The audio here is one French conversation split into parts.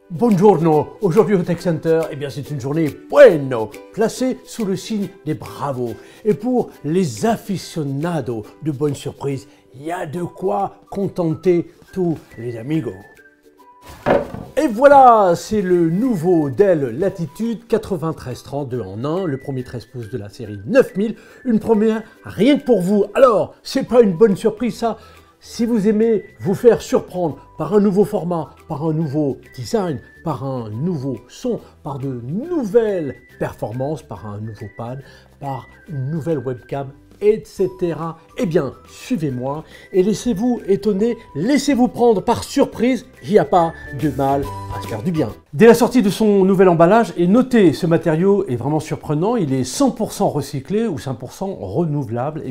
Buongiorno, aujourd'hui au Tech Center, c'est une journée bueno, placée sous le signe des bravos. Et pour les aficionados de bonnes surprises, il y a de quoi contenter tous les amigos. Et voilà, c'est le nouveau Dell Latitude 9330 en 1, le premier 13 pouces de la série 9000, une première rien que pour vous. Alors, c'est pas une bonne surprise ça? Si vous aimez vous faire surprendre par un nouveau format, par un nouveau design, par un nouveau son, par de nouvelles performances, par un nouveau pad, par une nouvelle webcam, etc. Suivez-moi et laissez-vous étonner, laissez-vous prendre par surprise, il n'y a pas de mal à se faire du bien. Dès la sortie de son nouvel emballage, et notez, ce matériau est vraiment surprenant, il est 100% recyclé ou 100% renouvelable,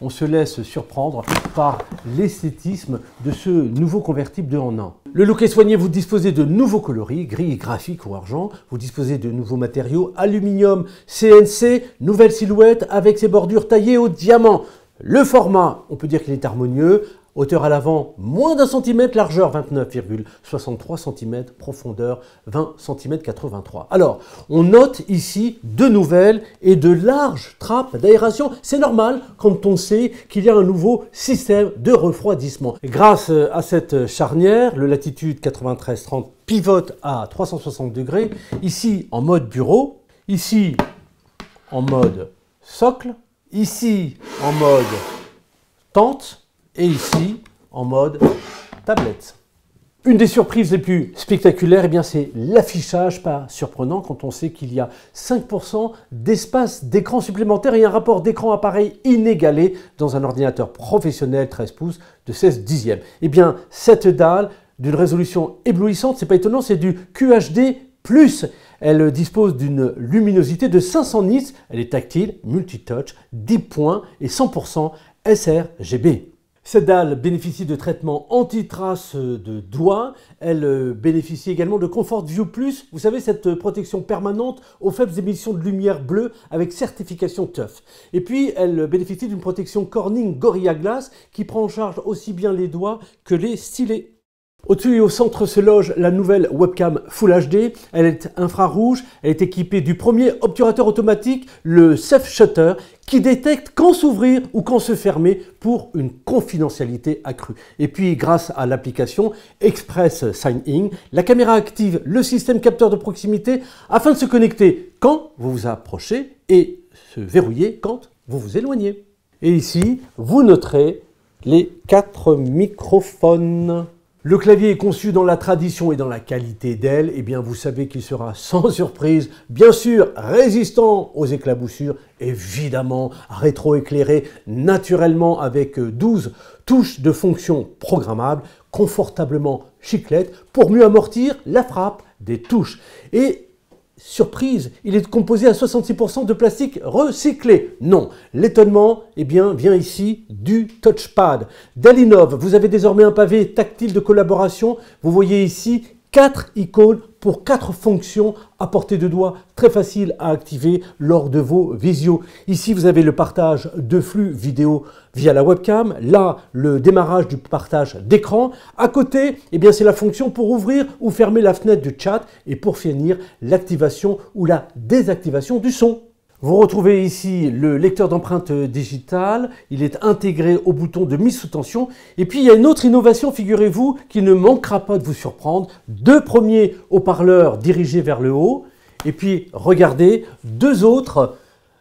on se laisse surprendre par l'esthétisme de ce nouveau convertible 2 en 1. Le look est soigné, vous disposez de nouveaux coloris, gris, graphique ou argent, vous disposez de nouveaux matériaux, aluminium, CNC, nouvelle silhouette avec ses bordures taillées au diamant. Le format, on peut dire qu'il est harmonieux, hauteur à l'avant, moins d'1 cm, largeur 29,63 cm, profondeur 20 cm 83. Alors, on note ici de nouvelles et de larges trappes d'aération. C'est normal quand on sait qu'il y a un nouveau système de refroidissement. Grâce à cette charnière, le Latitude 9330 pivote à 360 degrés, ici en mode bureau, ici en mode socle, ici en mode tente, et ici, en mode tablette. Une des surprises les plus spectaculaires, c'est l'affichage, pas surprenant quand on sait qu'il y a 5% d'espace d'écran supplémentaire et un rapport d'écran appareil inégalé dans un ordinateur professionnel 13 pouces de 16 dixièmes. Cette dalle d'une résolution éblouissante, c'est pas étonnant, c'est du QHD+. Elle dispose d'une luminosité de 500 nits, elle est tactile, multitouch, 10 points et 100% sRGB. Cette dalle bénéficie de traitements anti-traces de doigts. Elle bénéficie également de Comfort View Plus. Vous savez, cette protection permanente aux faibles émissions de lumière bleue avec certification TÜV. Et puis, elle bénéficie d'une protection Corning Gorilla Glass qui prend en charge aussi bien les doigts que les stylets. Au-dessus et au centre se loge la nouvelle webcam Full HD. Elle est infrarouge, elle est équipée du premier obturateur automatique, le Safe Shutter, qui détecte quand s'ouvrir ou quand se fermer pour une confidentialité accrue. Et puis, grâce à l'application Express Sign In, la caméra active le système capteur de proximité afin de se connecter quand vous vous approchez et se verrouiller quand vous vous éloignez. Et ici, vous noterez les 4 microphones. Le clavier est conçu dans la tradition et dans la qualité Dell. Vous savez qu'il sera sans surprise, bien sûr résistant aux éclaboussures, évidemment rétroéclairé naturellement avec 12 touches de fonction programmables, confortablement chiclette pour mieux amortir la frappe des touches. Et surprise, il est composé à 66% de plastique recyclé. Non, l'étonnement vient ici du touchpad. Dell innove, vous avez désormais un pavé tactile de collaboration. Vous voyez ici 4 icônes pour 4 fonctions à portée de doigt, très facile à activer lors de vos visios. Ici, vous avez le partage de flux vidéo via la webcam. Là, le démarrage du partage d'écran. À côté, c'est la fonction pour ouvrir ou fermer la fenêtre de chat et pour finir, l'activation ou la désactivation du son. Vous retrouvez ici le lecteur d'empreintes digitales, il est intégré au bouton de mise sous tension. Et puis il y a une autre innovation, figurez-vous, qui ne manquera pas de vous surprendre. 2 premiers haut-parleurs dirigés vers le haut, et puis regardez, 2 autres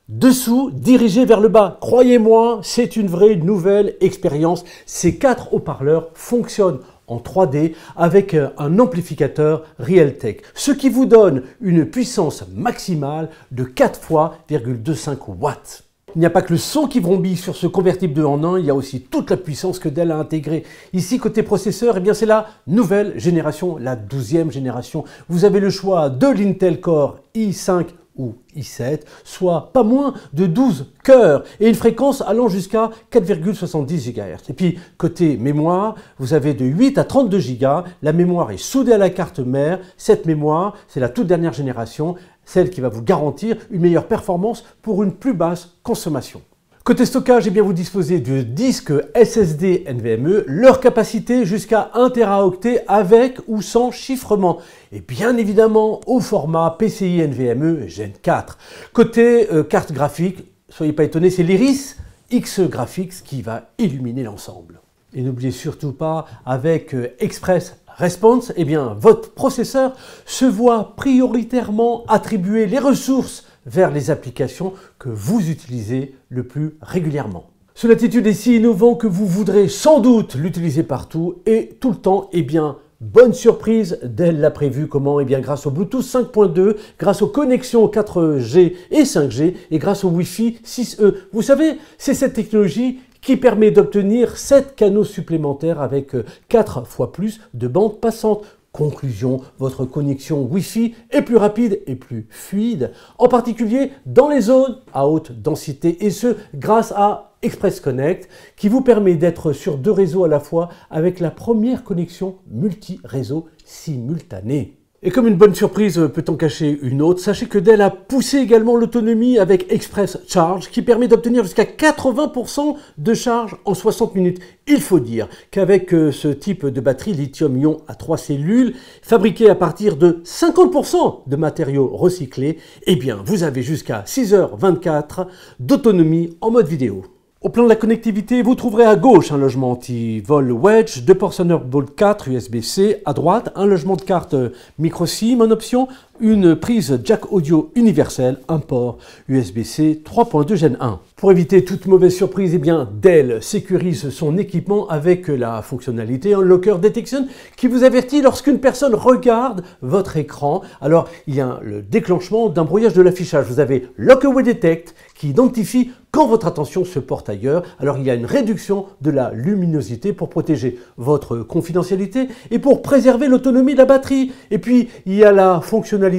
dessous dirigés vers le bas. Croyez-moi, c'est une vraie nouvelle expérience. Ces 4 haut-parleurs fonctionnent en 3D avec un amplificateur Realtek, ce qui vous donne une puissance maximale de 4 fois 0,25 watts. Il n'y a pas que le son qui vrombit sur ce convertible 2 en 1, il y a aussi toute la puissance que Dell a intégrée. Ici, côté processeur, c'est la nouvelle génération, la 12e génération. Vous avez le choix de l'Intel Core i5 ou i7, soit pas moins de 12 cœurs et une fréquence allant jusqu'à 4,70 GHz. Et puis, côté mémoire, vous avez de 8 à 32 Go. La mémoire est soudée à la carte mère. Cette mémoire, c'est la toute dernière génération, celle qui va vous garantir une meilleure performance pour une plus basse consommation. Côté stockage, eh bien, vous disposez de disques SSD NVMe, leur capacité jusqu'à 1 Teraoctet avec ou sans chiffrement. Et bien évidemment au format PCI NVMe Gen 4. Côté carte graphique, soyez pas étonnés, c'est l'Iris X Graphics qui va illuminer l'ensemble. Et n'oubliez surtout pas, avec Express Response, eh bien, votre processeur se voit prioritairement attribuer les ressources vers les applications que vous utilisez le plus régulièrement. Ce Latitude est si innovant que vous voudrez sans doute l'utiliser partout et tout le temps. Eh bien, bonne surprise, Dell l'a prévu. Comment? Eh bien, grâce au Bluetooth 5.2, grâce aux connexions 4G et 5G et grâce au Wi-Fi 6E. Vous savez, c'est cette technologie qui permet d'obtenir 7 canaux supplémentaires avec 4 fois plus de bandes passantes. Conclusion, votre connexion Wi-Fi est plus rapide et plus fluide, en particulier dans les zones à haute densité, et ce grâce à Express Connect, qui vous permet d'être sur 2 réseaux à la fois avec la première connexion multi-réseau simultanée. Et comme une bonne surprise peut en cacher une autre, sachez que Dell a poussé également l'autonomie avec Express Charge qui permet d'obtenir jusqu'à 80% de charge en 60 minutes. Il faut dire qu'avec ce type de batterie lithium-ion à 3 cellules, fabriquée à partir de 50% de matériaux recyclés, eh bien vous avez jusqu'à 6h24 d'autonomie en mode vidéo. Au plan de la connectivité, vous trouverez à gauche un logement anti-vol Wedge, 2 ports Thunderbolt 4 USB-C, à droite un logement de carte micro-SIM en option, une prise jack audio universelle, un port USB-C 3.2 Gen 1. Pour éviter toute mauvaise surprise, eh bien, Dell sécurise son équipement avec la fonctionnalité Unlocker Detection qui vous avertit lorsqu'une personne regarde votre écran. Alors, il y a le déclenchement d'un brouillage de l'affichage. Vous avez Lockaway Detect qui identifie quand votre attention se porte ailleurs. Alors, il y a une réduction de la luminosité pour protéger votre confidentialité et pour préserver l'autonomie de la batterie. Et puis, il y a la fonctionnalité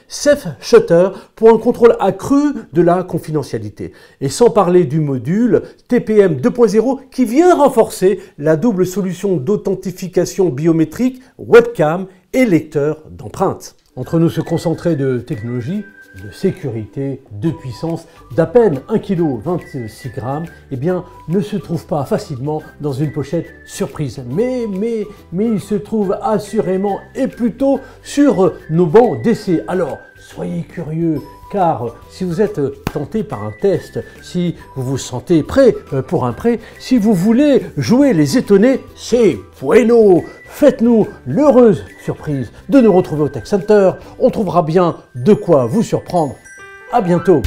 Safe Shutter pour un contrôle accru de la confidentialité. Et sans parler du module TPM 2.0 qui vient renforcer la double solution d'authentification biométrique, webcam et lecteur d'empreintes. Entre nous, se concentrer de technologie, de sécurité, de puissance, d'à peine 1 kg 26 grammes, eh bien, ne se trouve pas facilement dans une pochette surprise. Mais il se trouve assurément et plutôt sur nos bancs d'essai. Alors, soyez curieux, car si vous êtes tenté par un test, si vous vous sentez prêt pour un prêt, si vous voulez jouer les étonnés, c'est bueno! Faites-nous l'heureuse surprise de nous retrouver au Tech Center. On trouvera bien de quoi vous surprendre. À bientôt!